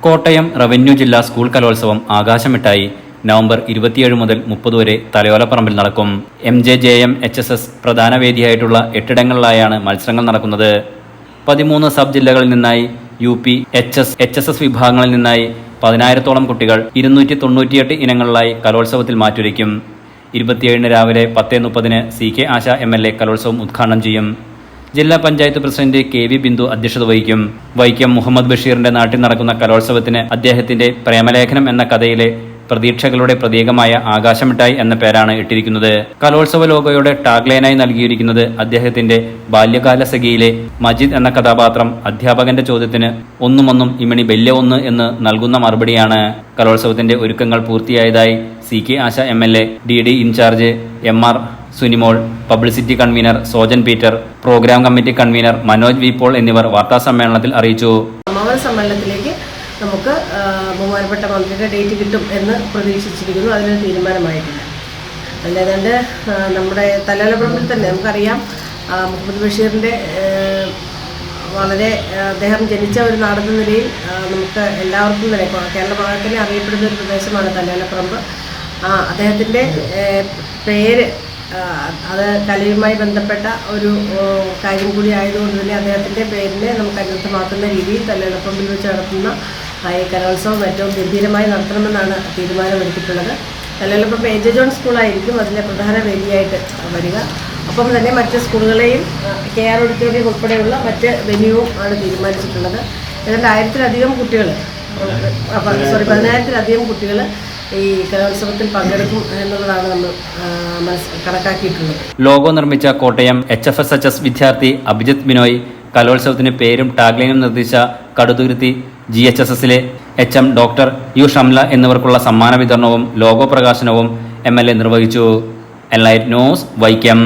Kottayam revenue ജില്ലാ school കലോത്സവം ആകാശമിട്ടായി. November 27 മുതൽ 30 വരെ തലയോലപ്പറമ്പിൽ നടക്കും. MJJM HSS പ്രധാന വേദിയായിട്ടുള്ള 8 ഇടങ്ങളിലായാണ് മത്സരങ്ങൾ നടക്കുന്നത്. 13 സബ് ജില്ലകളിൽ നിന്നായി UP HSS വിഭാഗങ്ങളിൽ നിന്നായി 10,000-ഓളം കുട്ടികൾ 298 ഇനങ്ങളിലായി കലോത്സവത്തിൽ മാറ്റുരയ്ക്കും. 27 രാവിലെ 10:30 CK ആശ MLA കലോത്സവം ഉദ്ഘാടനം ചെയ്യും. ജില്ലാ പഞ്ചായത്ത് പ്രസിഡന്റ് KV ബിന്ദു അധ്യക്ഷത വഹിക്കും. വൈക്കം മുഹമ്മദ് ബഷീറിന്റെ നാട്ടിൽ നടക്കുന്ന കലോത്സവത്തിന് അദ്ദേഹത്തിന്റെ പ്രേമലേഖനം എന്ന കഥയിലെ പ്രതീക്ഷകളുടെ പ്രതീകമായ ആകാശമിട്ടായി എന്ന പേരാണ് ഇട്ടിരിക്കുന്നത്. കലോത്സവ ലോഗോയുടെ ടാഗ്ലൈനായി നൽകിയിരിക്കുന്നത് അദ്ദേഹത്തിന്റെ ബാല്യകാല സഖിയിലെ മജീദ് എന്ന കഥാപാത്രം അധ്യാപകന്റെ ചോദ്യത്തിന് ഒന്നുമൊന്നും ഇമണി ബല്യ ഒന്ന് എന്ന് നൽകുന്ന മറുപടിയാണ്. കലോത്സവത്തിന്റെ ഒരുക്കങ്ങൾ പൂർത്തിയായതായി CK Asha MLA, DD in charge MR Sunimol, publicity convener Sojan Peter, programme committee convener Manoj V Paul എന്നിവർ വാർത്താസമ്മേളനത്തിൽ അറിയിച്ചു. സമാപന സമ്മേളനത്തിലേക്ക് നമുക്ക് ബഹുമാനപ്പെട്ട മന്ത്രിയുടെ ഡേറ്റ് കിട്ടും എന്ന് പ്രതീക്ഷിച്ചിരിക്കുന്നു. അതിനൊരു തീരുമാനമായിട്ടില്ല. അതിലേതാണ്ട് നമ്മുടെ തലയോലപ്പറമ്പിൽ തന്നെ നമുക്കറിയാം, മുഹമ്മദ് ബഷീറിൻ്റെ വളരെ അദ്ദേഹം ജനിച്ച ഒരു നാടെന്ന നിലയിൽ നമുക്ക് എല്ലാവർക്കും തന്നെ കേരള ഭാഗത്തിന് അറിയപ്പെടുന്ന ഒരു പ്രദേശമാണ് തലയോലപ്പറമ്പ്. അദ്ദേഹത്തിൻ്റെ പേര് അത് കലയുമായി ബന്ധപ്പെട്ട ഒരു കാര്യം കൂടി ആയതുകൊണ്ട് തന്നെ അദ്ദേഹത്തിൻ്റെ പേരിനെ നമുക്ക് അനർത്ഥമാക്കുന്ന രീതിയിൽ തലയോലപ്പറമ്പിൽ വെച്ച് നടത്തുന്ന ഈ കലോത്സവം ഏറ്റവും ഗംഭീരമായി നടത്തണമെന്നാണ് തീരുമാനമെടുത്തിട്ടുള്ളത്. തലയോലപ്പറമ്പ് AJ ജോൺ സ്കൂളായിരിക്കും അതിലെ പ്രധാന വേദിയായിട്ട് വരിക. ഒപ്പം തന്നെ മറ്റ് സ്കൂളുകളെയും KR ഓഡിറ്റോറിയം ഉൾപ്പെടെയുള്ള മറ്റ് വെന്യൂവും ആണ് തീരുമാനിച്ചിട്ടുള്ളത്. ഏതാണ്ട് 1000-ലധികം കുട്ടികൾ 10,000-ലധികം കുട്ടികൾ ഈ കലോത്സവത്തിൽ പങ്കെടുക്കും എന്നുള്ളതാണ് നമ്മൾ കണക്കാക്കിയിട്ടുള്ളത്. ലോഗോ നിർമ്മിച്ച കോട്ടയം HFSHS വിദ്യാർത്ഥി അഭിജിത്ത് ബിനോയ്, കലോത്സവത്തിന് പേരും ടാഗ്ലൈനും നിർദ്ദേശിച്ച കടുതുരുത്തി GHSSലെ HM ഡോക്ടർ U ഷംല എന്നിവർക്കുള്ള സമ്മാന വിതരണവും ലോഗോ പ്രകാശനവും MLA നിർവഹിച്ചു. Enlight news, Vaikom.